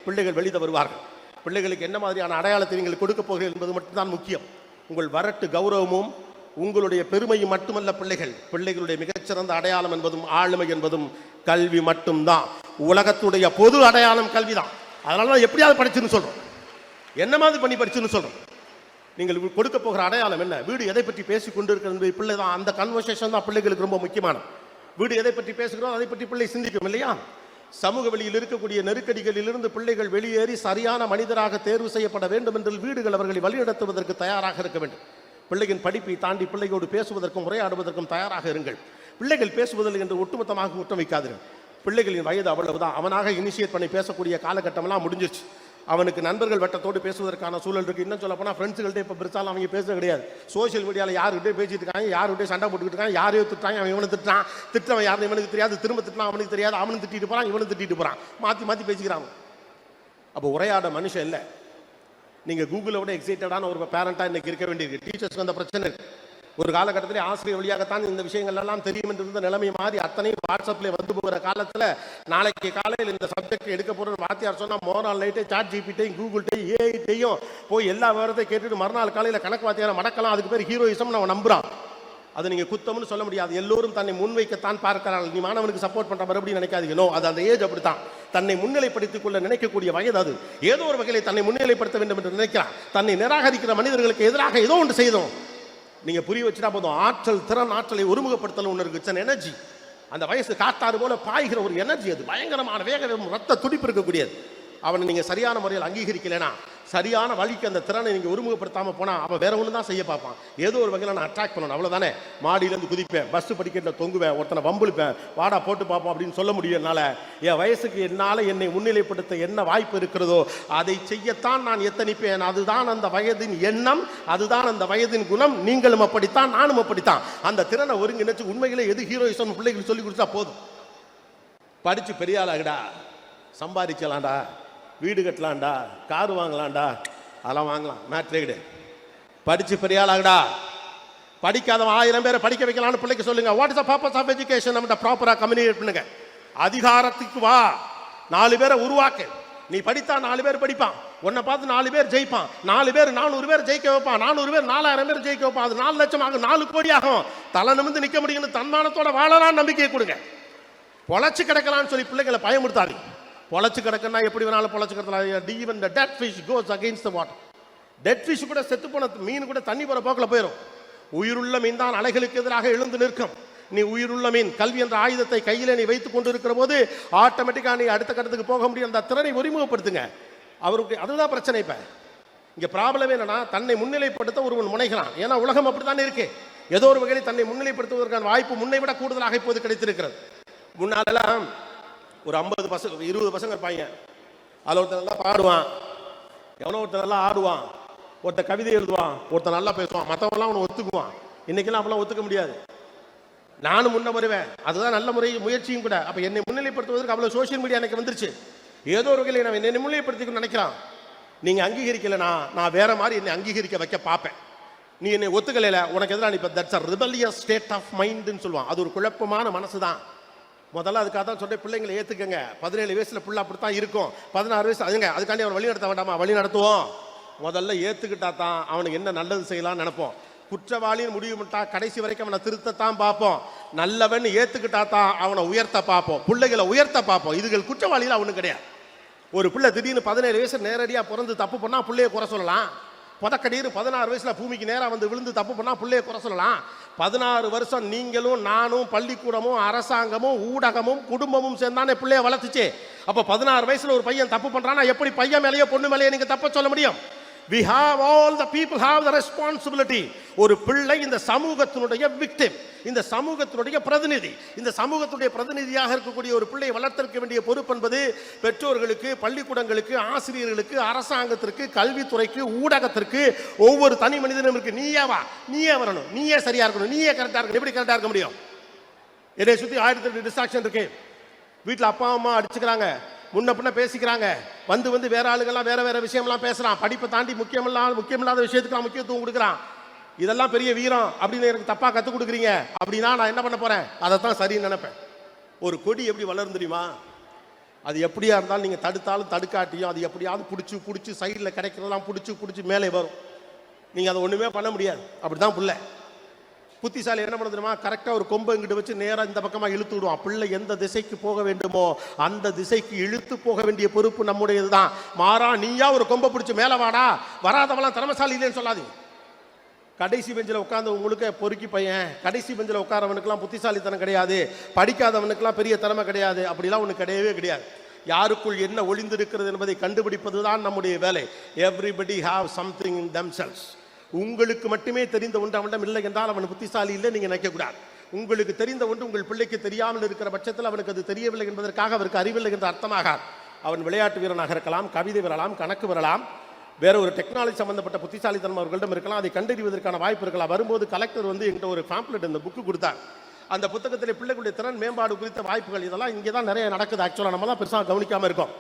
பிள்ளைகள் வெளியே வருவார்கள். பிள்ளைகளுக்கு என்ன மாதிரியான அடையாளத்தை நீங்கள் கொடுக்க போகிறீர்கள் என்பது மட்டும்தான் முக்கியம். உங்கள் வரட்டு கௌரவமும் உங்களுடைய பெருமையும் மட்டுமல்ல பிள்ளைகளுடைய மிகச்சிறந்த அடையாளம் என்பதும் ஆளுமை என்பதும் கல்வி மட்டும்தான். உலகத்துடைய பொது அடையாளம் கல்விதான். அதனால எப்படியாவது படிச்சுன்னு சொல்றோம், என்ன மாதிரி பண்ணி படிச்சுன்னு சொல்றோம். நீங்கள் கொடுக்க போகிற அடையாளம் என்ன? வீடு எதை பற்றி பேசிக் கொண்டிருக்கிறது பிள்ளை தான். அந்த கன்வர்சேஷன் தான் பிள்ளைகளுக்கு ரொம்ப முக்கியமான. வீடு எதை பற்றி பேசுகிறோம் அதை பற்றி பிள்ளை சிந்திக்கும் இல்லையா? சமூக வெளியில் இருக்கக்கூடிய நெருக்கடிகளிலிருந்து பிள்ளைகள் வெளியேறி சரியான மனிதராக தேர்வு செய்யப்பட வேண்டும் என்று வீடுகள் அவர்களை வழிநடத்துவதற்கு தயாராக இருக்க வேண்டும். பிள்ளையின் படிப்பை தாண்டி பிள்ளையோடு பேசுவதற்கும் உரையாடுவதற்கும் தயாராக இருங்கள். பிள்ளைகள் பேசுவதில்லை என்று ஒட்டுமொத்தமாக குற்றம் வைக்காதீர்கள். பிள்ளைகளின் வயது அவ்வளவுதான். அவனாக இனிஷியேட் பண்ணி பேசக்கூடிய காலகட்டமெல்லாம் முடிஞ்சிருச்சு. அவனுக்கு நண்பர்கள் வட்டத்தோடு பேசுவதற்கான சூழல் இருக்குது. இன்னும் சொல்ல போனால் ஃப்ரெண்ட்ஸுகள்கிட்ட இப்போ பெருசாலும் அவங்க பேசுறது கிடையாது. சோஷியல் மீடியாவில் யாருக்கிட்டே பேசிட்டு இருக்காங்க, யாருக்கிட்டே சண்டை போட்டுக்கிட்டு இருக்காங்க, யாரையோ திட்டாங்க, அவன் இவனை திட்டவன் யாருன்னு இவனுக்கு தெரியாது, திரும்ப திட்டினா அவனுக்கு தெரியாது, அவனும் திட்டிட்டு போகிறான், இவனும் திட்டிட்டு போகிறான், மாற்றி பேசிக்கிறாங்க. அப்போ உரையாட மனுஷன் இல்லை. நீங்கள் கூகுளை விட எக்ஸைட்டடான ஒரு பேரண்டாக இன்னைக்கு இருக்க வேண்டியிருக்கு. டீச்சர்ஸ்க்கு அந்த பிரச்சனை இருக்குது. ஒரு காலகட்டத்தில் ஆசிரியர் வழியாகத்தான் இந்த விஷயங்கள் எல்லாம் தெரியும் என்று இருந்த நிலைமை மாறி அத்தனை வாட்ஸ்அப்ல வந்து போகிற காலத்தில் நாளைக்கு காலையில் இந்த சப்ஜெக்ட் எடுக்க போகிற வாத்தியார் சொன்னால் மோரால் நைட்டு சாட் ஜிபிட்டையும் கூகுள்கிட்டையும் ஏஐட்டையும் போய் எல்லா விவரத்தையும் கேட்டுட்டு மறுநாள் காலையில் கணக்கு வாத்தியாரை மடக்கலாம். அதுக்கு பேர் ஹீரோயிசம் நம்ம நம்புறான். அது நீங்கள் குத்தம்னு சொல்ல முடியாது. எல்லோரும் தன்னை முன்வைக்கத்தான் பார்க்கிறார்கள். நீ மாணவனுக்கு சப்போர்ட் பண்ணுற மறுபடியும் நினைக்காதீங்க. நோ, அது அந்த ஏஜ் அப்படித்தான். தன்னை முன்னிலைப்படுத்திக் கொள்ள நினைக்கக்கூடிய வயது அது. ஏதோ ஒரு வகையில் தன்னை முன்னிலைப்படுத்த வேண்டும் என்று நினைக்கிறான். தன்னை நிராகரிக்கிற மனிதர்களுக்கு எதிராக ஏதோ ஒன்று செய்தோம். நீங்க புரிய வச்சுட்டா போதும். ஆற்றல், திறன், ஆற்றலை ஒருமுகப்படுத்தல் ஒன்று இருக்கு. It's an energy. அந்த வயசு காத்தாறு போல பாய்கிற ஒரு எனர்ஜி. அது பயங்கரமான வேக ரத்த துடிப்பு இருக்கக்கூடியது. அவனை நீங்க சரியான முறையில் அங்கீகரிக்கலைன்னா, சரியான வழிக்கு அந்த திறனை நீங்க ஒருமுகப்படுத்தாம போனா அவன் வேற ஒன்று தான் செய்ய பார்ப்பான். ஏதோ ஒரு வகையில் நான் அட்ராக்ட் பண்ணணும், அவ்வளவுதானே. மாடியிலேருந்து குதிப்பேன், பஸ் படிக்கட்டில் தொங்குவேன், ஒருத்தனை வம்புழுப்பேன், வாடா போட்டு பார்ப்போம் அப்படின்னு சொல்ல முடியும் என்னால். என் வயசுக்கு என்னால் என்னை முன்னிலைப்படுத்த என்ன வாய்ப்பு இருக்கிறதோ அதை செய்யத்தான் நான் எத்தனிப்பேன். அதுதான் அந்த வயதின் எண்ணம், அதுதான் அந்த வயதின் குணம். நீங்களும் அப்படித்தான், நானும் அப்படித்தான். அந்த திறனை ஒருங்கிணைச்சு உண்மையிலே எது ஹீரோயிசம் பிள்ளைகளுக்கு சொல்லி கொடுத்தா போதும். படிச்சு பெரிய ஆளாகடா, சம்பாதிக்கலாம்டா, வீடு கட்டலாம்டா, கார் வாங்கலாம்டா, அதெல்லாம் வாங்கலாம், மேட்ரே கிடையாது. படிச்சு பெரிய ஆளாகடா. படிக்காதவன் 1000 பேரை படிக்க வைக்கலாம்னு பிள்ளைக்கு சொல்லுங்க. What is the purpose of education? நம்ம ப்ராப்பரா கம்யூனிகேட் பண்ணுங்க. அதிகாரத்துக்கு வா, 4 பேரை உருவாக்கு. நீ படித்தா 4 பேர் படிப்பான், உன்னை பார்த்து 4 பேர் ஜெயிப்பான், 4 பேர் 400 பேர் ஜெயிக்க வைப்பான், 400 பேர் 4000 பேர் ஜெயிக்க வைப்பான். அது 4 லட்சம் ஆகும், 4 கோடி ஆகும். தலை நிமிர்ந்து நிற்க முடியும்னு தன்மானத்தோட வாழலாம் நம்பிக்கையை கொடுங்க. பொழைச்சு கிடக்கலான்னு சொல்லி பிள்ளைகளை பயமுறுத்தாது. பொழைச்சு கிடக்குன்னா எப்படி வேணாலும் பொழைச்சு கிடக்கலாம். even the dead fish goes against the water. Dead fish கூட செத்து போன மீன் கூட தண்ணி போற போக்கில் போயிடும். உயிருள்ள மீன் தான் அலைகளுக்கு எதிராக எழுந்து நிற்கும். நீ உயிருள்ள மீன், கல்வி என்ற ஆயுதத்தை கையிலே நீ வைத்துக் கொண்டு இருக்கிற போது ஆட்டோமேட்டிக்கா நீ அடுத்த கட்டத்துக்கு போக முடியும். அந்த திறனை ஒருமுகப்படுத்துங்க. அவருக்கு அதுதான் பிரச்சனை. இப்ப இங்க ப்ராப்ளம் என்னன்னா, தன்னை முன்னிலைப்படுத்த ஒருவன் முனைகிறான். ஏன்னா உலகம் அப்படித்தானே இருக்கு. ஏதோ ஒரு வகையில் தன்னை முன்னிலைப்படுத்துவதற்கான வாய்ப்பு முன்னை விட கூடுதலாக இப்போது கிடைத்திருக்கிறது. முன்னாலெல்லாம் ஒரு 50 பசங்க 20 பசங்க இருப்பாங்க. அதில் ஒருத்தர் நல்லா பாடுவான், எவனோ ஒருத்தர் நல்லா ஆடுவான், ஒருத்தர் கவிதை எழுதுவான், ஒருத்தர் நல்லா பேசுவான், மற்றவங்களாம் அவனை ஒத்துக்குவான். இன்னைக்கெல்லாம் அப்பெல்லாம் ஒத்துக்க முடியாது. நானும் முன்ன வருவேன், அதுதான் நல்ல முயற்சியும் கூட. அப்போ என்னை முன்னிலைப்படுத்துவதற்கு அவ்வளோ சோசியல் மீடியா எனக்கு வந்துருச்சு. ஏதோ ஒரு வகையில் நான் என்னை முன்னிலைப்படுத்திக்கணும்னு நினைக்கிறான். நீங்கள் அங்கீகரிக்கலைன்னா நான் வேற மாதிரி என்னை அங்கீகரிக்க வைக்க பார்ப்பேன். நீ என்னை ஒத்துக்கலையில உனக்கு எதிராக இப்போ that's a rebellious state of மைண்டுன்னு சொல்லுவான். அது ஒரு குழப்பமான மனசு தான். முதல்ல அதுக்காக தான் சொல்றேன், பிள்ளைங்களை ஏற்றுக்கங்க. 17 வயசுல பிள்ளை அப்படித்தான் இருக்கும். 16 வயசு அதுக்காண்டி அவன் வழி நடத்த வேண்டாமா? வழி நடத்துவோம். முதல்ல ஏற்றுக்கிட்டா தான் அவனுக்கு என்ன நல்லது செய்யலாம்னு நினைப்போம். குற்றவாளின்னு முடிவு பண்ணிட்டா கடைசி வரைக்கும் அவனை திருத்தத்தான் பார்ப்போம். நல்லவன் ஏற்றுக்கிட்டா தான் அவனை உயர்த்த பார்ப்போம், பிள்ளைகளை உயர்த்த பார்ப்போம். இதுகள் குற்றவாளிகள் அவனும் கிடையாது. ஒரு பிள்ளை திடீர்னு 17 வயசு நேரடியாக பிறந்து தப்பு பண்ணா பிள்ளைய குறை சொல்லலாம். புதக்கடீர் 16 வயசுல பூமிக்கு நேராக வந்து விழுந்து தப்பு பண்ணா பிள்ளைய குறை சொல்லலாம். 16 வருஷம் நீங்களும் நானும் பள்ளிக்கூடமும் அரசாங்கமும் ஊடகமும் குடும்பமும் சேர்ந்தானே பிள்ளைய வளர்த்துச்சு. அப்போ 16 வயசுல ஒரு பையன் தப்பு பண்றானா எப்படி பையன் மேலேயோ பொண்ணு மேலேயோ நீங்க தப்ப சொல்ல முடியும்? We have all the people have the responsibility. ஒரு பிள்ளை இந்த சமூகத்தினுடைய victim, இந்த சமூகத்தினுடைய பிரதிநிதி. இந்த சமூகத்துடைய பிரதிநிதியாக இருக்கக்கூடிய ஒரு பிள்ளையை வளர்த்திருக்க வேண்டிய பொறுப்பு என்பது பெற்றோர்களுக்கு, பள்ளிக்கூடங்களுக்கு, ஆசிரியர்களுக்கு, அரசாங்கத்திற்கு, கல்வித்துறைக்கு, ஊடகத்திற்கு, ஒவ்வொரு தனி மனிதனும் இருக்கு. நீயே வா, நீயே வரணும், நீயே சரியா இருக்கணும், நீயே கரெக்டா இருக்கணும். எப்படி கரெக்டா இருக்க முடியும்? என்னை சுத்தி 1008 டிஸ்ட்ராக்ஷன் இருக்கு. வீட்டில் அப்பா அம்மா அடிச்சுக்கிறாங்க, முன்ன பின்ன பேசிக்கிறாங்க, வந்து வேற ஆளுங்கெல்லாம் வேற விஷயம்லாம் பேசுறான். படிப்பை தாண்டி முக்கியமில்லாத விஷயத்துக்கு முக்கியத்துவம் கொடுக்குறான். இதெல்லாம் பெரிய வீரம் அப்படின்னு எனக்கு தப்பா கற்றுக் கொடுக்குறீங்க அப்படின்னா நான் என்ன பண்ண போறேன்? அதைத்தான் சரின்னு நினைப்பேன். ஒரு கொடி எப்படி வளரும் தெரியுமா? அது எப்படியா இருந்தாலும் நீங்கள் தடுத்தாலும் தடுக்காட்டியும் அது எப்படியாவது பிடிச்சி சைடில் கிடைக்கிறதெல்லாம் பிடிச்சி மேலே வரும். நீங்கள் அதை ஒன்றுமே பண்ண முடியாது. அப்படி தான் பிள்ளை. புத்திசாலி என்ன பண்ண தெரியுமா, கரெக்டாக ஒரு கொம்பை இங்கிட்டு வச்சு நேராக இந்த பக்கமாக இழுத்து விடுவான். பிள்ளை எந்த திசைக்கு போக வேண்டுமோ அந்த திசைக்கு இழுத்து போக வேண்டிய பொறுப்பு நம்முடையது தான். மாறா நீயா ஒரு கொம்பை பிடிச்சி மேலே வாடா, வராதவெல்லாம் திறமசாலி இல்லைன்னு சொல்லாதீங்க. கடைசி பெஞ்சில் உட்காந்து உங்களுக்கு பொறுக்கி பையன், கடைசி பெஞ்சில் உட்காரவனுக்கெல்லாம் புத்திசாலித்தனம் கிடையாது, படிக்காதவனுக்கெல்லாம் பெரிய திறமை கிடையாது, அப்படிலாம் ஒன்று கிடையவே கிடையாது. யாருக்குள் என்ன ஒளிந்திருக்கிறது என்பதை கண்டுபிடிப்பது தான் நம்முடைய வேலை. Everybody have something in themselves. உங்களுக்கு மட்டுமே தெரிந்த ஒன்று அவனிடம் இல்லை என்றால் அவன் புத்திசாலி இல்லை நீங்கள் நினைக்கக்கூடாது. உங்களுக்கு தெரிந்த ஒன்று உங்கள் பிள்ளைக்கு தெரியாமல் இருக்கிற பட்சத்தில் அவனுக்கு அது தெரியவில்லை என்பதற்காக அவருக்கு அறிவில்லை என்று அர்த்தமாகாது. அவன் விளையாட்டு வீரனாக இருக்கலாம், கவிதை வரலாம், கணக்கு வரலாம், வேற ஒரு டெக்னாலஜி சம்பந்தப்பட்ட புத்திசாலித்தனம் அவர்களிடம் இருக்கலாம். அதை கண்டறிவதற்கான வாய்ப்பு இருக்கலாம். வரும்போது கலெக்டர் என்கிட்ட ஒரு பாம்ப்ளெட் இந்த புக்கு கொடுத்தார். அந்த புத்தகத்தில் பிள்ளைகளுடைய திறன் மேம்பாடு குறித்த வாய்ப்புகள் இதெல்லாம் இங்கே தான் நிறைய நடக்குது. ஆக்சுவலாக நம்ம தான் பெருசாக கவனிக்காமல் இருக்கோம்.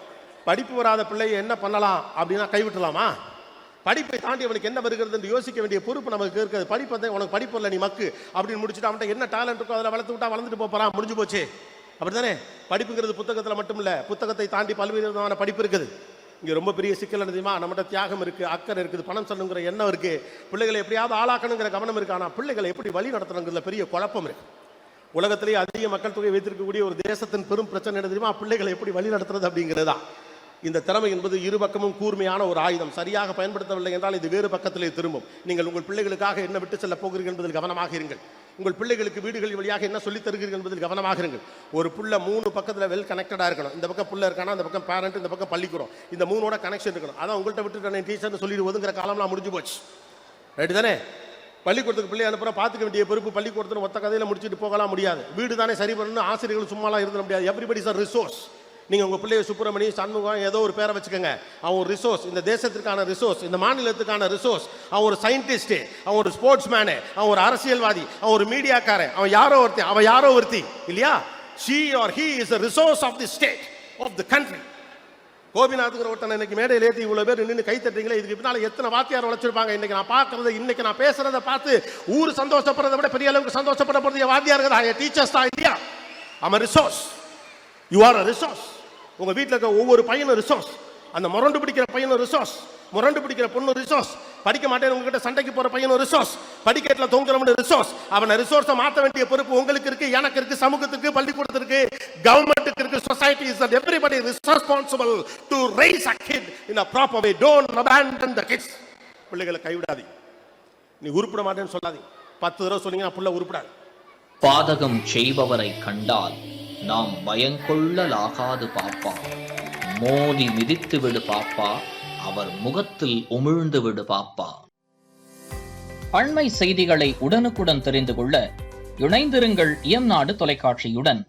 படிப்பு வராத பிள்ளையை என்ன பண்ணலாம் அப்படின்னா கைவிட்டலாமா? படிப்பை தாண்டி அவனுக்கு என்ன வருகிறது என்று யோசிக்க வேண்டிய பொறுப்பு நமக்கு இருக்குது. படிப்பை உனக்கு படிப்பு இல்லை, நீ மக்கு அப்படின்னு முடிச்சுட்டு அவன்கிட்ட என்ன டேலண்ட் இருக்கோ அதில் வளர்த்து விட்டா வளர்ந்துட்டு போகிறான், முடிஞ்சு போச்சு. அப்படி தானே? படிப்புங்கிறது புத்தகத்தில் மட்டும் இல்லை, புத்தகத்தை தாண்டி பல்வேறு விதமான படிப்பு இருக்குது. இங்கே ரொம்ப பெரிய சிக்கல் தெரியுமா, நம்மகிட்ட தியாகம் இருக்குது, அக்கறை இருக்குது, பணம் சொல்லணுங்கிற எண்ணம் இருக்குது, பிள்ளைகளை எப்படியாவது ஆளாக்கணுங்கிற கவனம் இருக்குது. ஆனால் பிள்ளைகளை எப்படி வழி நடத்தணுங்கிறதுல பெரிய குழப்பம் இருக்குது. உலகத்திலேயே அதிக மக்கள் தொகை வைத்திருக்கக்கூடிய ஒரு தேசத்தின் பெரும் பிரச்சனை என்ன தெரியுமா, பிள்ளைகளை எப்படி வழி நடத்துறது அப்படிங்கிறதா. இந்த திறமை என்பது இரு பக்கமும் கூர்மையான ஒரு ஆயுதம். சரியாக பயன்படுத்தவில்லை என்றால் இது வேறு பக்கத்திலே திரும்பும். நீங்கள் உங்கள் பிள்ளைகளுக்காக என்ன விட்டு செல்ல போகிறீர்கள் என்பதில் கவனமாக இருங்கள். உங்கள் பிள்ளைகளுக்கு வீடுகள் வழியாக என்ன சொல்லித் தருகிறீர்கள் என்பதில் கவனமாக இருங்கள். ஒரு புள்ள 3 பக்கத்தில் வெல் கனெக்டடாக இருக்கணும். இந்த பக்கம் புள்ள இருக்கானா, இந்த பக்கம் பேரண்ட், இந்த பக்கம் பள்ளிக்கூடம், இந்த 3ஓட கனெக்ஷன் இருக்கணும். அதான் உங்கள்கிட்ட விட்டுட்டு டீச்சர்னு சொல்லிட்டு ஒதுங்கிற காலம்லாம் முடிஞ்சு போச்சு. ரைட்டு தானே? பள்ளிக்கூடத்துக்கு பிள்ளை அனுப்புற பார்த்துக்க வேண்டிய பொறுப்பு பள்ளிக்கூடத்தில் ஒத்த கதையில் முடிச்சுட்டு போகலாம் முடியாது. வீடு தானே சரி பண்ணணும், ஆசிரியர்கள் சும்மாலாம் இருந்துட முடியாது. Everybody is a resource. நீங்கள் உங்கள் பிள்ளைய சுப்பிரமணி, சண்முகம் ஏதோ ஒரு பேரை வச்சுக்கோங்க. அவன் ஒரு ரிசோர்ஸ், இந்த தேசத்திற்கான ரிசோர்ஸ், இந்த மாநிலத்துக்கான ரிசோர்ஸ். அவன் ஒரு சயின்டிஸ்ட்டு, அவன் ஒரு ஸ்போர்ட்ஸ் மேனு, அவன் ஒரு அரசியல்வாதி, அவன் ஒரு மீடியாக்காரன், அவன் யாரோ ஒருத்தி இல்லையா? she or he is a resource of the state, of the country. கோபிநாத்துங்கிற ஒருத்தனை இன்னைக்கு மேடையில் ஏற்றி இவ்வளோ பேர் நின்று கை தட்டுறீங்களே, இதுக்கு பின்னால் எத்தனை வாத்தியார் உழைச்சிருப்பாங்க. இன்னைக்கு நான் பார்க்கறது, இன்னைக்கு நான் பேசுறதை பார்த்து ஊர் சந்தோஷப்படுறதை விட பெரிய அளவுக்கு சந்தோஷப்பட போறது வாத்தியார்கள் தான், டீச்சர்ஸ் தான் இல்லையா? I'm a resource. You are a resource. உங்க வீட்டில் இருக்க ஒவ்வொரு பையனும் ரிசோர்ஸ். அந்த முரண்டு பிடிக்கிற பையனும் ரிசோர்ஸ், முரண்டு பிடிக்கிற பொண்ணு ரிசோர்ஸ், படிக்க மாட்டேன் உங்ககிட்ட சண்டைக்கு போற பையனும் ரிசோர்ஸ், படிக்கட்டில் தொங்குறவனு ரிசோர்ஸ். அவனை ரிசோர்ஸை மாற்ற வேண்டிய பொறுப்பு உங்களுக்கு இருக்கு, எனக்கு இருக்கு, சமூகத்துக்கு, பள்ளிக்கூடத்திற்கு, கவர்மெண்ட்டுக்கு இருக்கு. Society is that everybody is responsible to raise a kid in a proper way. Don't abandon the kids. பிள்ளைகளை கைவிடாதீங்க. நீ உருப்பிட மாட்டேன்னு சொல்லாதீங்க. 10 தடவை சொன்னீங்கன்னா புள்ள உருப்பிடாது. பாதகம் செய்பவரை கண்டால் நாம் பயங்கொள்ளலாகாது பாப்பா, மோதி மிதித்து விடு பாப்பா, அவர் முகத்தில் உமிழ்ந்து விடு பாப்பா. அண்மை செய்திகளை உடனுக்குடன் தெரிந்து கொள்ள இணைந்திருங்கள் இயம்நாடு தொலைக்காட்சியுடன்.